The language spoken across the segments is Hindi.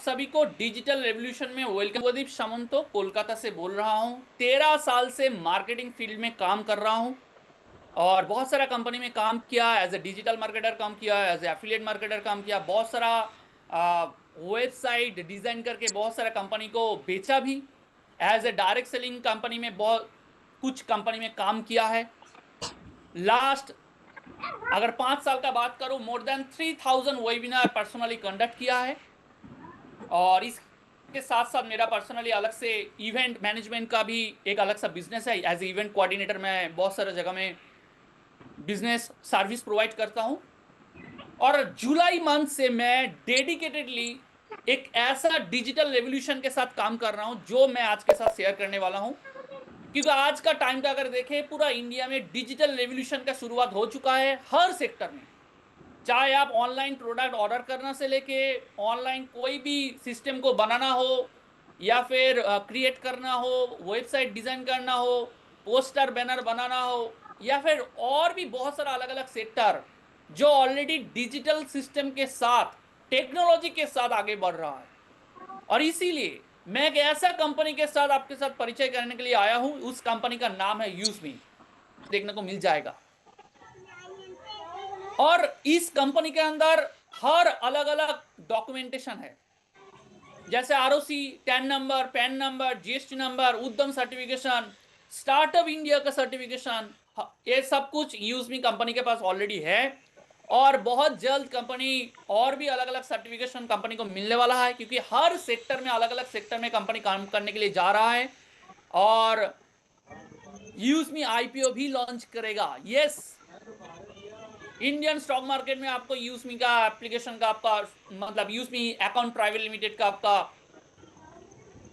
सभी को डिजिटल रेवोल्यूशन में वेलकम। प्रदीप सामंतो कोलकाता से बोल रहा हूँ। 13 साल से मार्केटिंग फील्ड में काम कर रहा हूँ और बहुत सारा कंपनी में काम किया। एज ए डिजिटल मार्केटर काम किया, एज ए एफिलिएट मार्केटर काम किया, बहुत सारा वेबसाइट डिजाइन करके बहुत सारा कंपनी को बेचा भी। As a direct selling company में बहुत कुछ कंपनी में काम किया है। लास्ट अगर 5 साल का बात करूं, more than 3000 webinar personally conduct किया है। और इसके साथ साथ मेरा पर्सनली अलग से इवेंट मैनेजमेंट का भी एक अलग सा बिजनेस है। एज ए इवेंट कोऑर्डिनेटर मैं बहुत सारे जगह में बिजनेस सर्विस प्रोवाइड करता हूं। और जुलाई मंथ से मैं डेडिकेटेडली एक ऐसा डिजिटल रेवोल्यूशन के साथ काम कर रहा हूं जो मैं आज के साथ शेयर करने वाला हूं। क्योंकि आज का टाइम का अगर देखें, पूरा इंडिया में डिजिटल रेवोल्यूशन का शुरुआत हो चुका है हर सेक्टर में। चाहे आप ऑनलाइन प्रोडक्ट ऑर्डर करना से लेके ऑनलाइन कोई भी सिस्टम को बनाना हो, या फिर क्रिएट करना हो, वेबसाइट डिजाइन करना हो, पोस्टर बैनर बनाना हो, या फिर और भी बहुत सारा अलग अलग सेक्टर जो ऑलरेडी डिजिटल सिस्टम के साथ, टेक्नोलॉजी के साथ आगे बढ़ रहा है। और इसीलिए मैं एक ऐसा कंपनी के साथ आपके साथ परिचय करने के लिए आया हूं। उस कंपनी का नाम है यूजमी, देखने को मिल जाएगा। और इस कंपनी के अंदर हर अलग अलग डॉक्यूमेंटेशन है, जैसे ROC, tan number, pan number, GST number, उद्यम सर्टिफिकेशन, स्टार्टअप इंडिया का सर्टिफिकेशन, ये सब कुछ यूजमी कंपनी के पास ऑलरेडी है। और बहुत जल्द कंपनी और भी अलग अलग सर्टिफिकेशन कंपनी को मिलने वाला है, क्योंकि हर सेक्टर में, अलग अलग सेक्टर में कंपनी काम करने के लिए जा रहा है। और यूजमी आईपीओ भी लॉन्च करेगा। यस, इंडियन स्टॉक मार्केट में आपको यूजमी का एप्लीकेशन का, आपका मतलब यूजमी अकाउंट प्राइवेट लिमिटेड का आपका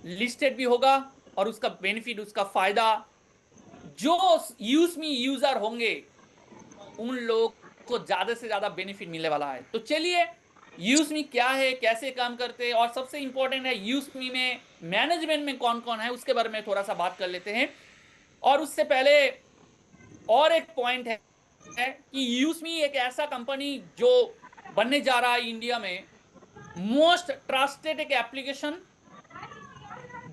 लिस्टेड भी होगा। और उसका बेनिफिट, उसका फायदा, जो यूजमी यूजर होंगे उन लोगों को ज्यादा से ज्यादा बेनिफिट मिलने वाला है। तो चलिए, यूजमी क्या है, कैसे काम करते हैं, और सबसे इंपॉर्टेंट है यूजमी में मैनेजमेंट में कौन कौन है, उसके बारे में थोड़ा सा बात कर लेते हैं। और उससे पहले और एक पॉइंट है कि यूजमी एक ऐसा कंपनी जो बनने जा रहा है इंडिया में मोस्ट ट्रस्टेड एक एप्लीकेशन,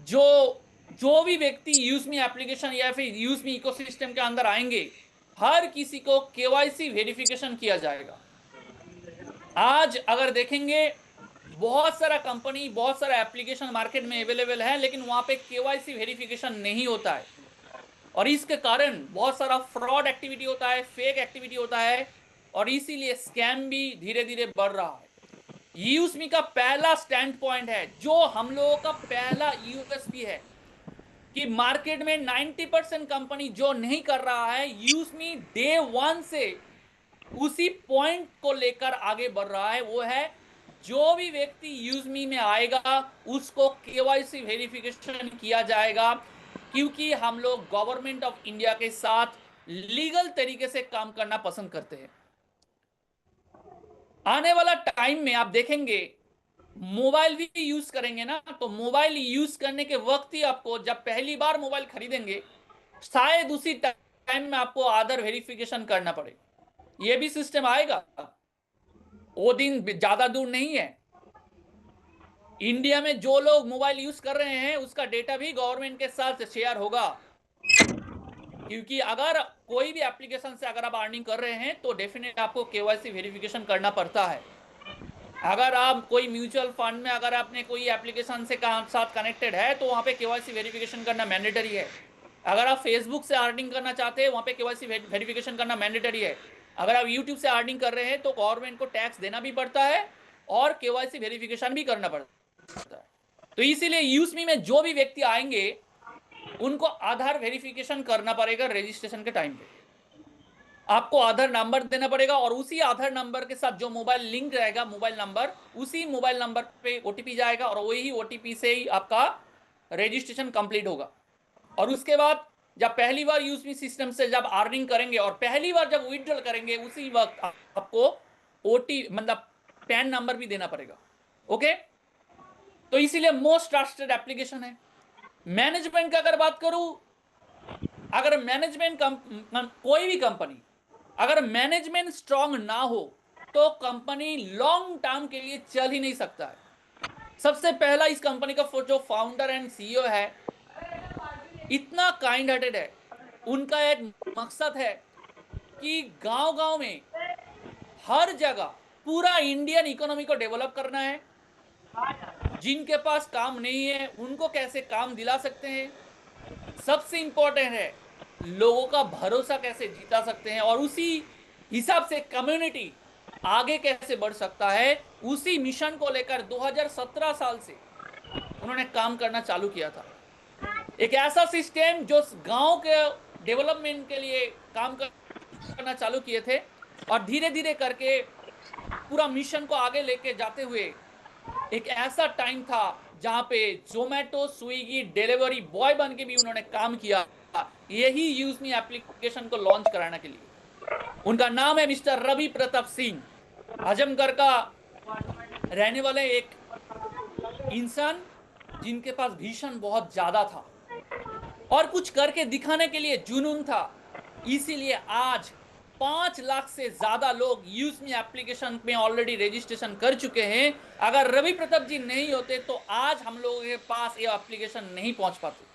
जो भी व्यक्ति यूजमी एप्लीकेशन या फिर यूजमी इकोसिस्टम के अंदर आएंगे, हर किसी को केवाईसी वेरिफिकेशन किया जाएगा। आज अगर देखेंगे, बहुत सारा कंपनी, बहुत सारा एप्लीकेशन मार्केट में अवेलेबल है, लेकिन वहां पे केवाईसी वेरिफिकेशन नहीं होता है। और इसके कारण बहुत सारा फ्रॉड एक्टिविटी होता है, फेक एक्टिविटी होता है, और इसीलिए स्कैम भी धीरे धीरे बढ़ रहा है। यूजमी का पहला स्टैंड पॉइंट है, जो हम लोगों का पहला यूएसपी है, कि मार्केट में 90% कंपनी जो नहीं कर रहा है, यूजमी डे वन से उसी पॉइंट को लेकर आगे बढ़ रहा है। वो है, जो भी व्यक्ति यूजमी में आएगा उसको केवाईसी वेरिफिकेशन किया जाएगा, क्योंकि हम लोग गवर्नमेंट ऑफ इंडिया के साथ लीगल तरीके से काम करना पसंद करते हैं। आने वाला टाइम में आप देखेंगे, मोबाइल भी यूज करेंगे ना, तो मोबाइल यूज करने के वक्त ही आपको, जब पहली बार मोबाइल खरीदेंगे, शायद उसी टाइम में आपको आधार वेरिफिकेशन करना पड़े। ये भी सिस्टम आएगा, वो दिन ज्यादा दूर नहीं है। इंडिया में जो लोग मोबाइल यूज कर रहे हैं उसका डेटा भी गवर्नमेंट के साथ शेयर होगा, क्योंकि अगर कोई भी एप्लीकेशन से अगर आप अर्निंग कर रहे हैं तो डेफिनेटली आपको केवाईसी वेरिफिकेशन करना पड़ता है। अगर आप कोई म्यूचुअल फंड में, अगर आपने कोई एप्लीकेशन से साथ कनेक्टेड है, तो वहां पे केवाईसी वेरिफिकेशन करना मैंडेटरी है। अगर आप फेसबुक से अर्निंग करना चाहते हैं, वहां पे केवाईसी वेरिफिकेशन करना मैंडेटरी है। अगर आप यूट्यूब से अर्निंग कर रहे हैं तो गवर्नमेंट को टैक्स देना भी पड़ता है और केवाईसी वेरिफिकेशन भी करना पड़ता है। तो इसीलिए यूजमी में जो भी व्यक्ति आएंगे उनको आधार वेरिफिकेशन करना पड़ेगा। रजिस्ट्रेशन के टाइम पे आपको आधार नंबर देना पड़ेगा, और उसी आधार नंबर के साथ जो मोबाइल लिंक रहेगा, मोबाइल नंबर, उसी मोबाइल नंबर पे ओटीपी जाएगा, और वही ओटीपी से ही आपका रजिस्ट्रेशन कंप्लीट होगा। और उसके बाद जब पहली बार यूजमी सिस्टम से जब अर्निंग करेंगे और पहली बार जब विड्रॉल करेंगे, उसी वक्त आपको ओटी मतलब पैन नंबर भी देना पड़ेगा। ओके, तो इसीलिए मोस्ट ट्रस्टेड एप्लीकेशन है। मैनेजमेंट का अगर बात करूं, अगर मैनेजमेंट कोई भी कंपनी, अगर मैनेजमेंट स्ट्रांग ना हो तो कंपनी लॉन्ग टर्म के लिए चल ही नहीं सकता है। सबसे पहला इस कंपनी का जो फाउंडर एंड सीईओ है, इतना काइंड हार्टेड है। उनका एक मकसद है कि गांव-गांव में हर जगह पूरा इंडियन इकोनॉमी को डेवलप करना है। जिनके पास काम नहीं है उनको कैसे काम दिला सकते हैं, सबसे इंपॉर्टेंट है लोगों का भरोसा कैसे जीता सकते हैं, और उसी हिसाब से कम्युनिटी आगे कैसे बढ़ सकता है, उसी मिशन को लेकर 2017 साल से उन्होंने काम करना चालू किया था। एक ऐसा सिस्टम जो गांव के डेवलपमेंट के लिए काम करना चालू किए थे, और धीरे धीरे करके पूरा मिशन को आगे लेके जाते हुए एक ऐसा टाइम था जहां पे जोमेटो, स्विगी डिलीवरी बॉय बन के भी उन्होंने काम किया, यही यूज़मी एप्लीकेशन को लॉन्च कराने के लिए। उनका नाम है मिस्टर रवि प्रताप सिंह, आजमगढ़ का रहने वाले एक इंसान जिनके पास विजन बहुत ज्यादा था और कुछ करके दिखाने के लिए जुनून था। इसीलिए आज 5 लाख से ज्यादा लोग यूज़मी एप्लीकेशन में ऑलरेडी रजिस्ट्रेशन कर चुके हैं। अगर रवि प्रताप जी नहीं होते तो आज हम लोगों के पास ये एप्लीकेशन नहीं पहुंच पाते,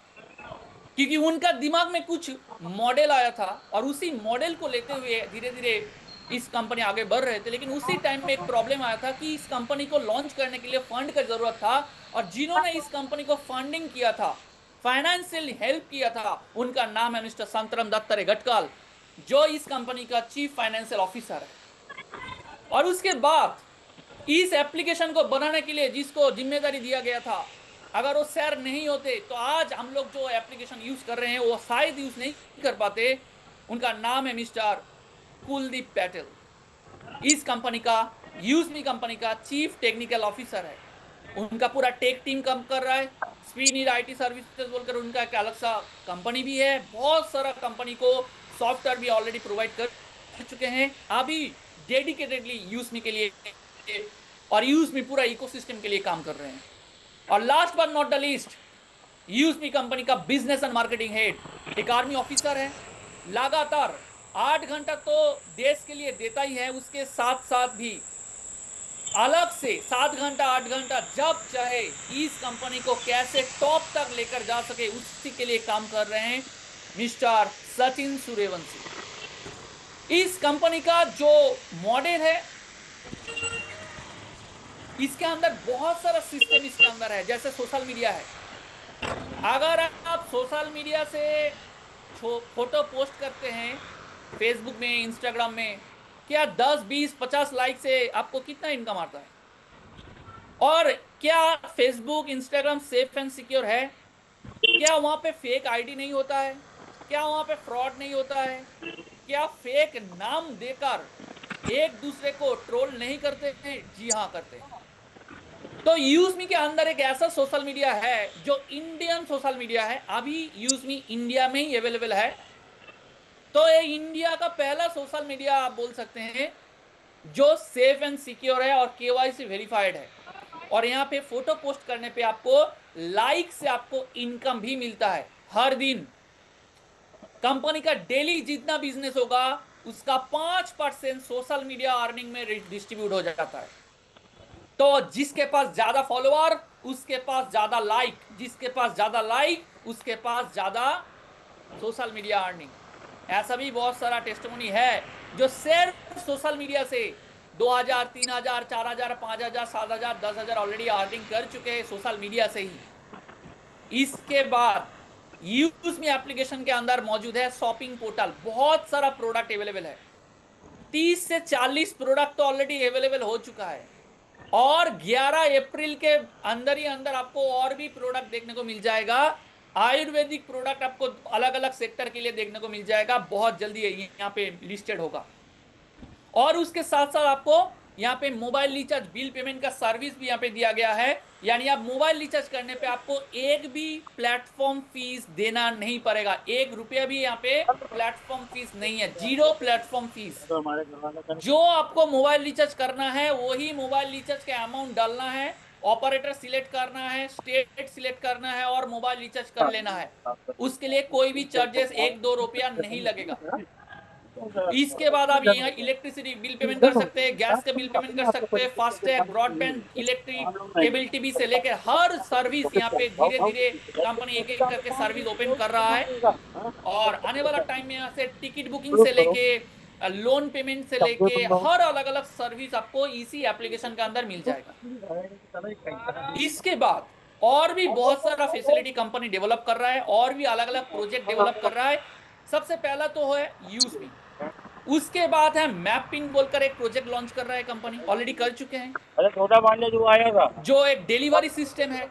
क्योंकि उनका दिमाग में कुछ मॉडल आया था और उसी मॉडल को लेते हुए धीरे धीरे इस कंपनी आगे बढ़ रहे थे। लेकिन उसी टाइम में एक प्रॉब्लम आया था कि इस कंपनी को लॉन्च करने के लिए फंड की जरूरत था, और जिन्होंने इस कंपनी को फंडिंग किया था, फाइनेंशियल हेल्प किया था, उनका नाम है मिस्टर संतराम दत्तात्रेय गढ़कल, जो इस कंपनी का चीफ फाइनेंशियल ऑफिसर है। और उसके बाद इस एप्लीकेशन को बनाने के लिए जिसको जिम्मेदारी दिया गया था, अगर वो सर नहीं होते तो आज हम लोग जो एप्लीकेशन यूज कर रहे हैं वो शायद यूज नहीं कर पाते। उनका नाम है मिस्टर कुलदीप पटेल। इस कंपनी का, यूज़मी कंपनी का चीफ टेक्निकल ऑफिसर है। उनका पूरा टेक टीम काम कर रहा है। स्पीड आईटी सर्विसेज बोलकर उनका एक अलग सा कंपनी भी है। बहुत सारा कंपनी को सॉफ्टवेयर भी ऑलरेडी प्रोवाइड कर चुके हैं, अभी डेडिकेटेडली यूज़मी के लिए और यूज़मी पूरा इकोसिस्टम के लिए काम कर रहे हैं। और last but not the least, यूज़मी कंपनी का बिजनेस एंड मार्केटिंग हेड एक आर्मी ऑफिसर है। लगातार 8 घंटा तो देश के लिए देता ही है, उसके साथ साथ भी अलग से 7 घंटा 8 घंटा जब चाहे इस कंपनी को कैसे टॉप तक लेकर जा सके उसी के लिए काम कर रहे हैं मिस्टर सचिन सूर्यवंशी। इस कंपनी का जो मॉडल है, इसके अंदर बहुत सारा सिस्टम इसके अंदर है। जैसे सोशल मीडिया है, अगर आप सोशल मीडिया से फोटो पोस्ट करते हैं फेसबुक में, इंस्टाग्राम में, क्या 10, 20, 50 लाइक से आपको कितना इनकम आता है? और क्या Facebook, Instagram safe and secure है? क्या वहाँ पे फेक आईडी नहीं होता है? क्या वहाँ पे फ्रॉड नहीं होता है? क्या फेक नाम देकर एक दूसरे को ट्रोल नहीं करते हैं? जी हाँ, करते हैं। तो यूज़मी के अंदर एक ऐसा सोशल मीडिया है जो इंडियन सोशल मीडिया है, अभी यूज़मी इंडिया में ही अवेलेबल है। तो ये इंडिया का पहला सोशल मीडिया आप बोल सकते हैं जो सेफ एंड सिक्योर है और केवाईसी वेरीफाइड है। और यहाँ पे फोटो पोस्ट करने पे आपको लाइक से आपको इनकम भी मिलता है हर दिन। कंपनी का डेली जितना बिजनेस होगा उसका 5% सोशल मीडिया अर्निंग में डिस्ट्रीब्यूट हो जाता है। तो जिसके पास ज्यादा फॉलोअर उसके पास ज्यादा लाइक, जिसके पास ज्यादा लाइक उसके पास ज्यादा सोशल मीडिया अर्निंग। ऐसा भी बहुत सारा टेस्टिमोनी है जो सिर्फ सोशल मीडिया से 2000, 3000, 4000, 5000, 7000, 10000 ऑलरेडी अर्निंग कर चुके हैं सोशल मीडिया से ही। इसके बाद यूज़मी एप्लीकेशन के अंदर मौजूद है शॉपिंग पोर्टल, बहुत सारा प्रोडक्ट अवेलेबल है। 30 से 40 प्रोडक्ट तो ऑलरेडी अवेलेबल हो चुका है, और 11 अप्रैल के अंदर ही अंदर आपको और भी प्रोडक्ट देखने को मिल जाएगा। आयुर्वेदिक प्रोडक्ट आपको अलग अलग सेक्टर के लिए देखने को मिल जाएगा, बहुत जल्दी यहाँ पे लिस्टेड होगा। और उसके साथ साथ आपको यहाँ पे मोबाइल रिचार्ज बिल पेमेंट का सर्विस भी यहाँ पे दिया गया है, यानी आप मोबाइल रिचार्ज करने पे आपको एक भी प्लेटफॉर्म फीस देना नहीं पड़ेगा। 1 रुपया भी यहाँ पे प्लेटफॉर्म फीस नहीं है, 0 प्लेटफॉर्म फीस। जो आपको मोबाइल रिचार्ज करना है वही मोबाइल रिचार्ज का अमाउंट डालना है, ऑपरेटर सिलेक्ट करना है, स्टेट सिलेक्ट करना है और मोबाइल रिचार्ज कर लेना है। उसके लिए कोई भी चार्जेस 1-2 रुपया नहीं लगेगा। इसके बाद आप यहाँ इलेक्ट्रिसिटी बिल पेमेंट कर सकते हैं, गैस का बिल पेमेंट कर सकते हैं, FASTag, broadband, electric, cable TV से लेकर हर सर्विस यहाँ पे धीरे धीरे कंपनी एक एक करके सर्विस ओपन कर रहा है। और आने वाला टाइम में यहाँ से टिकट बुकिंग से लेके लोन पेमेंट से लेके हर अलग अलग सर्विस आपको इसी एप्लीकेशन के अंदर मिल जाएगा। इसके बाद और भी बहुत सारा फैसिलिटी कंपनी डेवलप कर रहा है, और भी अलग अलग प्रोजेक्ट डेवलप कर रहा है। सबसे पहला तो है यूजमी, उसके बाद है मैपिंग बोलकर एक प्रोजेक्ट लॉन्च कर रहा है कंपनी, ऑलरेडी कर चुके हैं। अरे छोटा पांडे जो आया था, जो एक डिलीवरी सिस्टम है,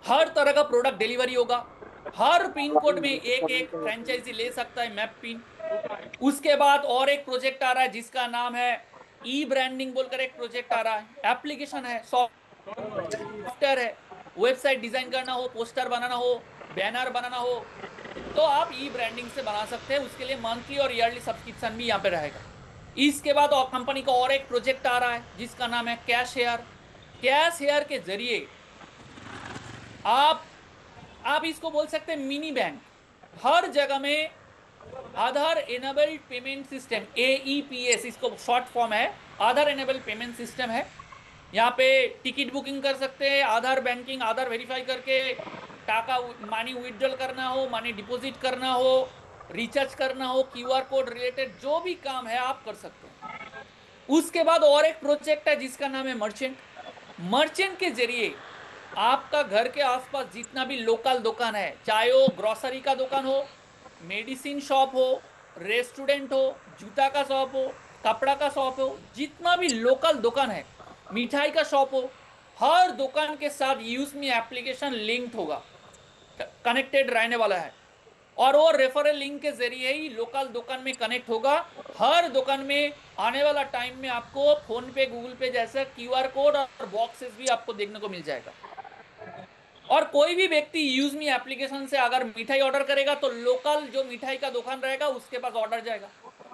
हर तरह का प्रोडक्ट डिलीवरी होगा, हर पिन कोड में एक एक फ्रेंचाइजी ले सकता है मैप पिन। उसके बाद और एक प्रोजेक्ट आ रहा है जिसका नाम है ई ब्रांडिंग बोलकर एक प्रोजेक्ट आ रहा है, एप्लीकेशन है, सॉफ्टवेयर है, वेबसाइट डिजाइन करना हो, पोस्टर बनाना हो, बैनर बनाना हो, तो आप ई ब्रांडिंग से बना सकते हैं। उसके लिए मंथली और ईयरली सब्सक्रिप्शन भी यहाँ पे रहेगा। इसके बाद और कंपनी का और एक प्रोजेक्ट आ रहा है जिसका नाम है कैश हेयर। कैश हेयर के जरिए आप इसको बोल सकते हैं मिनी बैंक। हर जगह में आधार एनेबल्ड पेमेंट सिस्टम, AEPS इसको शॉर्ट फॉर्म है, आधार एनेबल्ड पेमेंट सिस्टम है। यहाँ पे टिकट बुकिंग कर सकते हैं, आधार बैंकिंग, आधार वेरीफाई करके टाका मनी विड्रॉल करना हो, मनी डिपॉजिट करना हो, रिचार्ज करना हो, QR कोड रिलेटेड जो भी काम है आप कर सकते हैं। उसके बाद और एक प्रोजेक्ट है जिसका नाम है मर्चेंट। मर्चेंट के जरिए आपका घर के आसपास जितना भी लोकल दुकान है, चाहे वो ग्रोसरी का दुकान हो, मेडिसिन शॉप हो, रेस्टोरेंट हो, जूता का शॉप हो, कपड़ा का शॉप हो, जितना भी लोकल दुकान है, मिठाई का शॉप हो, हर दुकान के साथ यूज़मी एप्लीकेशन लिंक्ड होगा, कनेक्टेड रहने वाला है। और वो रेफरल लिंक के जरिए ही लोकल दुकान में कनेक्ट होगा। हर दुकान में आने वाला टाइम में आपको फोन पे, गूगल पे जैसा QR कोड और बॉक्सेस भी आपको देखने को मिल जाएगा। और कोई भी व्यक्ति यूज़मी एप्लीकेशन से अगर मिठाई ऑर्डर करेगा तो लोकल जो मिठाई का दुकान रहेगा उसके पास ऑर्डर जाएगा।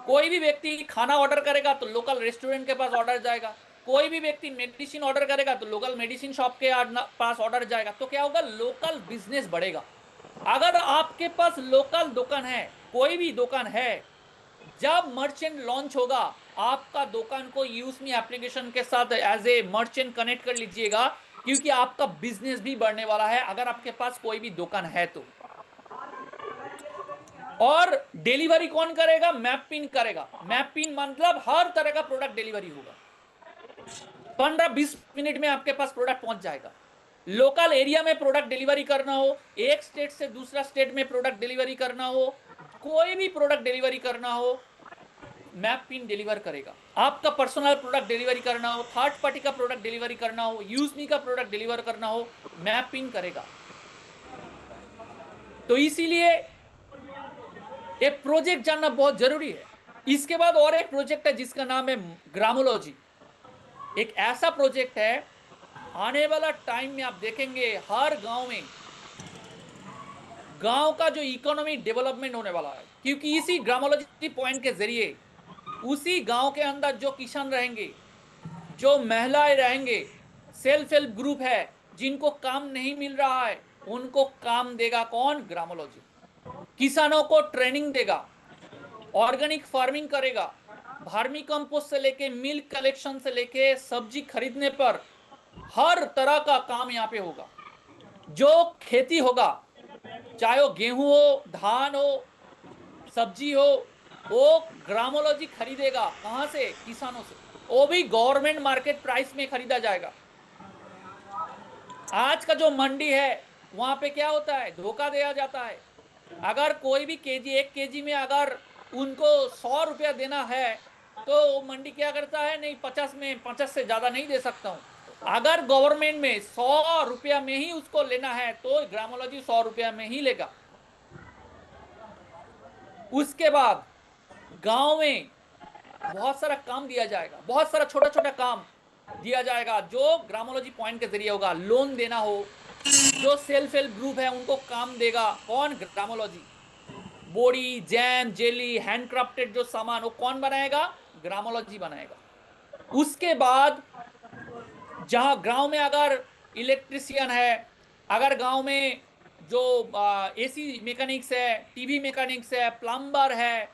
कोई भी व्यक्ति खाना ऑर्डर करेगा तो लोकल रेस्टोरेंट के पास ऑर्डर जाएगा। कोई भी व्यक्ति मेडिसिन ऑर्डर करेगा तो लोकल मेडिसिन शॉप के पास ऑर्डर जाएगा। तो क्या होगा, लोकल बिजनेस बढ़ेगा। अगर आपके पास लोकल दुकान है, कोई भी दुकान है, जब मर्चेंट लॉन्च होगा आपका दुकान को यूज़मी एप्लीकेशन के साथ एज ए मर्चेंट कनेक्ट कर लीजिएगा, क्योंकि आपका बिजनेस भी बढ़ने वाला है अगर आपके पास कोई भी दुकान है तो। और डिलीवरी कौन करेगा? मैप पिन करेगा। मैप पिन मतलब हर तरह का प्रोडक्ट डिलीवरी होगा, 15-20 मिनट में आपके पास प्रोडक्ट पहुंच जाएगा। लोकल एरिया में प्रोडक्ट डिलीवरी करना हो, एक स्टेट से दूसरा स्टेट में प्रोडक्ट डिलीवरी करना हो, कोई भी प्रोडक्ट डिलीवरी करना हो, मैप पिन डिलीवर करेगा। आपका पर्सनल प्रोडक्ट डिलीवरी करना हो, थर्ड पार्टी का प्रोडक्ट डिलीवरी करना हो, यूज़मी का प्रोडक्ट डिलीवर करना हो, मैप पिन करेगा। तो इसीलिए एक प्रोजेक्ट जानना बहुत जरूरी है। इसके बाद और एक प्रोजेक्ट है जिसका नाम है ग्रामोलॉजी। एक ऐसा प्रोजेक्ट है, आने वाला टाइम में आप देखेंगे हर गांव में गांव का जो इकोनॉमी डेवलपमेंट होने वाला है, क्योंकि इसी ग्रामोलॉजी पॉइंट के जरिए उसी गांव के अंदर जो किसान रहेंगे, जो महिलाएं रहेंगे, सेल्फ हेल्प ग्रुप है, जिनको काम नहीं मिल रहा है उनको काम देगा कौन? ग्रामोलॉजी। किसानों को ट्रेनिंग देगा, ऑर्गेनिक फार्मिंग करेगा, भार्मी कंपोस्ट से लेके मिल्क कलेक्शन से लेके सब्जी खरीदने पर हर तरह का काम यहाँ पे होगा। जो खेती होगा, चाहे वो गेहूं हो, धान हो, सब्जी हो, वो ग्रामोलॉजी खरीदेगा। कहां से? किसानों से। वो भी गवर्नमेंट मार्केट प्राइस में खरीदा जाएगा। आज का जो मंडी है वहां पे क्या होता है, धोखा दिया जाता है। अगर कोई भी केजी, 1 केजी में अगर उनको 100 रुपया देना है तो मंडी क्या करता है, नहीं 50 में, 50 से ज्यादा नहीं दे सकता हूं। अगर गवर्नमेंट में 100 रुपया में ही उसको लेना है तो ग्रामोलॉजी 100 रुपया में ही लेगा। उसके बाद गांव में बहुत सारा काम दिया जाएगा, बहुत सारा छोटा छोटा काम दिया जाएगा जो ग्रामोलॉजी पॉइंट के जरिए होगा। लोन देना हो, जो सेल्फ हेल्प ग्रुप है उनको काम देगा कौन? ग्रामोलॉजी। बोरी, जैम, जेली, हैंडक्राफ्टेड जो सामान वो कौन बनाएगा? ग्रामोलॉजी बनाएगा। उसके बाद जहां गांव में अगर इलेक्ट्रिशियन है, अगर गांव में जो AC मैकेनिक्स है, TV मैकेनिक्स है, प्लम्बर है,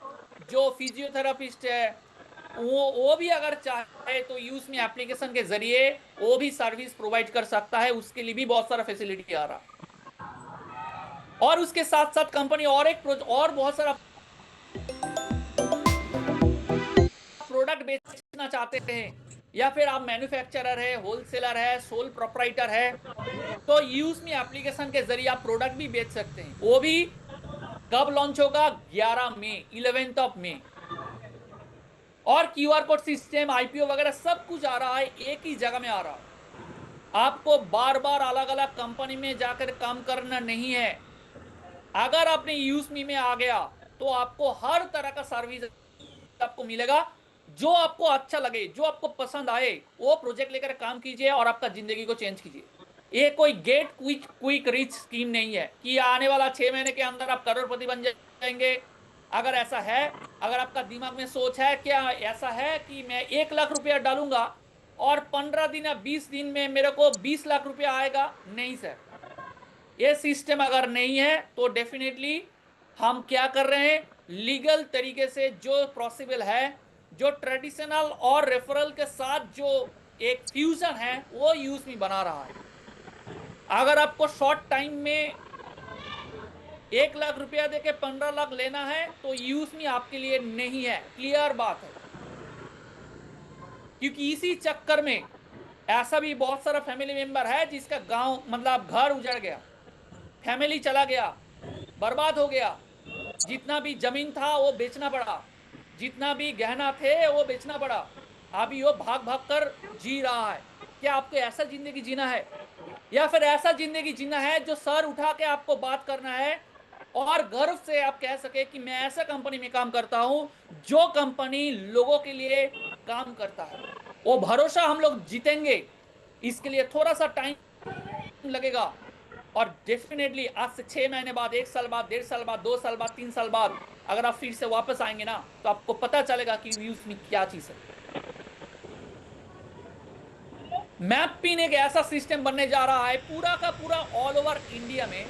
जो फिजियोथेरापिस्ट है वो भी अगर चाहे तो यूज में एप्लीकेशन के जरिए वो भी सर्विस प्रोवाइड कर सकता है। उसके लिए भी बहुत सारा फैसिलिटी आ रहा है। और उसके साथ साथ कंपनी और बहुत सारा प्रोडक्ट बेचना चाहते हैं, या फिर आप मैन्युफैक्चरर है, होलसेलर है, सोल प्रोप्राइटर है, तो यूज मी एप्लीकेशन के जरिए आप प्रोडक्ट भी बेच सकते हैं। वो भी कब लॉन्च होगा? 11 मई, 11th ऑफ मई। और क्यूआर कोड सिस्टम, आईपीओ वगैरह सब कुछ आ रहा है, एक ही जगह में आ रहा है। आपको बार बार अलग अलग कंपनी में जाकर काम करना नहीं है। अगर आपने यूजमी में आ गया तो आपको हर तरह का सर्विस आपको मिलेगा। जो आपको अच्छा लगे, जो आपको पसंद आए, वो प्रोजेक्ट लेकर काम कीजिए और आपका जिंदगी को चेंज कीजिए। ये कोई गेट क्विक रिच स्कीम नहीं है कि आने वाला 6 महीने के अंदर आप करोड़पति बन जाएंगे। अगर ऐसा है, अगर आपका दिमाग में सोच है क्या ऐसा है कि मैं 1 लाख रुपया डालूंगा और 15 दिन या 20 दिन में मेरे को 20 लाख रुपया आएगा, नहीं सर। ये सिस्टम अगर नहीं है तो डेफिनेटली हम क्या कर रहे हैं, लीगल तरीके से जो पॉसिबल है, जो ट्रेडिशनल और रेफरल के साथ जो एक फ्यूजन है, वो यूज में बना रहा है। अगर आपको शॉर्ट टाइम में 1 लाख रुपया देके 15 लाख लेना है तो यूज में आपके लिए नहीं है, क्लियर बात है। क्योंकि इसी चक्कर में ऐसा भी बहुत सारा फैमिली मेंबर है जिसका गांव मतलब घर उजड़ गया, फैमिली चला गया, बर्बाद हो गया, जितना भी जमीन था वो बेचना पड़ा, जितना भी गहना थे वो बेचना पड़ा। अभी वो भाग भाग कर जी रहा है। क्या आपको ऐसा जिंदगी जीना है, या फिर ऐसा जिंदगी जीना है जो सर उठा के आपको बात करना है और गर्व से आप कह सके कि मैं ऐसा कंपनी में काम करता हूं जो कंपनी लोगों के लिए काम करता है। वो भरोसा हम लोग जीतेंगे, इसके लिए थोड़ा सा टाइम लगेगा। और डेफिनेटली आज से 6 महीने बाद, 1 साल बाद, 1.5 साल बाद, 2 साल बाद, 3 साल बाद अगर आप फिर से वापस आएंगे ना, तो आपको पता चलेगा कि यूज में क्या चीज है। मैप पिन एक ऐसा सिस्टम बनने जा रहा है पूरा का पूरा ऑल ओवर इंडिया में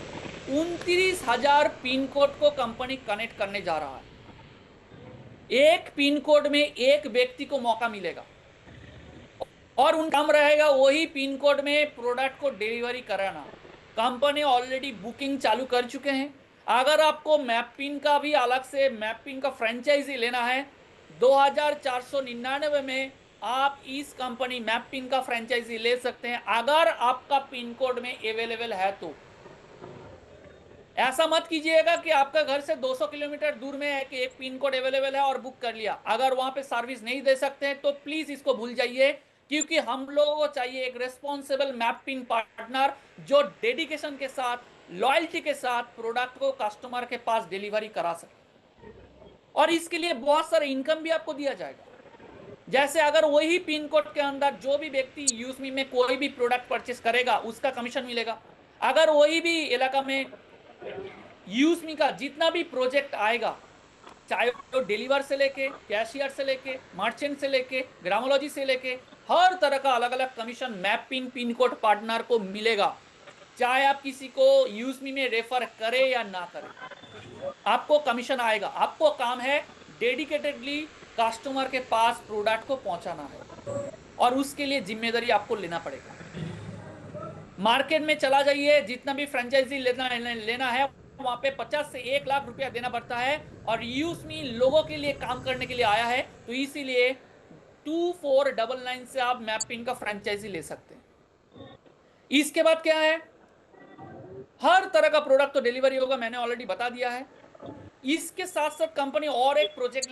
29,000 पिन कोड को कंपनी कनेक्ट करने जा रहा है। एक पिन कोड में एक व्यक्ति को मौका मिलेगा और उन काम रहेगा वही पिन कोड में प्रोडक्ट को डिलीवरी कराना। कंपनी ऑलरेडी बुकिंग चालू कर चुके हैं। अगर आपको मैपिन का भी अलग से मैपिन का फ्रेंचाइजी लेना है, 2499 में आप इस कंपनी मैपिन का फ्रेंचाइजी ले सकते हैं, अगर आपका पिन कोड में अवेलेबल है तो। ऐसा मत कीजिएगा कि आपका घर से 200 किलोमीटर दूर में है कि एक पिन कोड अवेलेबल है और बुक कर लिया। अगर वहां पे सर्विस नहीं दे सकते हैं तो प्लीज इसको भूल जाइए, क्योंकि हम लोगों को चाहिए एक रेस्पॉन्सिबल मैप पिन पार्टनर जो डेडिकेशन के साथ, लॉयल्टी के साथ प्रोडक्ट को कस्टमर के पास डिलीवरी करा सके। और इसके लिए बहुत सारे इनकम भी आपको दिया जाएगा। जैसे अगर वही पिन कोड के अंदर जो भी व्यक्ति यूजमी में कोई भी प्रोडक्ट परचेस करेगा उसका कमीशन मिलेगा। अगर वही भी इलाका में यूजमी का जितना भी प्रोजेक्ट आएगा, चाहे वो डिलीवर से लेके, कैशियर से लेके, मर्चेंट से लेके, ग्रामोलॉजी से लेके, हर तरह का अलग अलग commission mapping pin code partner को मिलेगा। चाहे आप किसी को यूजमी में रेफर करें या ना करें, आपको कमीशन आएगा। आपको काम है डेडिकेटेडली कस्टमर के पास प्रोडक्ट को पहुंचाना है और उसके लिए जिम्मेदारी आपको लेना पड़ेगा। मार्केट में चला जाइए, जितना भी फ्रेंचाइजी लेना है वहां पे 50 से 1 लाख रुपया देना पड़ता है। और यूजमी लोगों के लिए काम करने के लिए आया है, तो इसीलिए 2499 से आप मैपिंग का फ्रेंचाइजी ले सकते हैं। इसके बाद क्या है, हर तरह का प्रोडक्ट तो डिलीवरी होगा, मैंने ऑलरेडी बता दिया है। इसके साथ साथ कंपनी और एक प्रोजेक्ट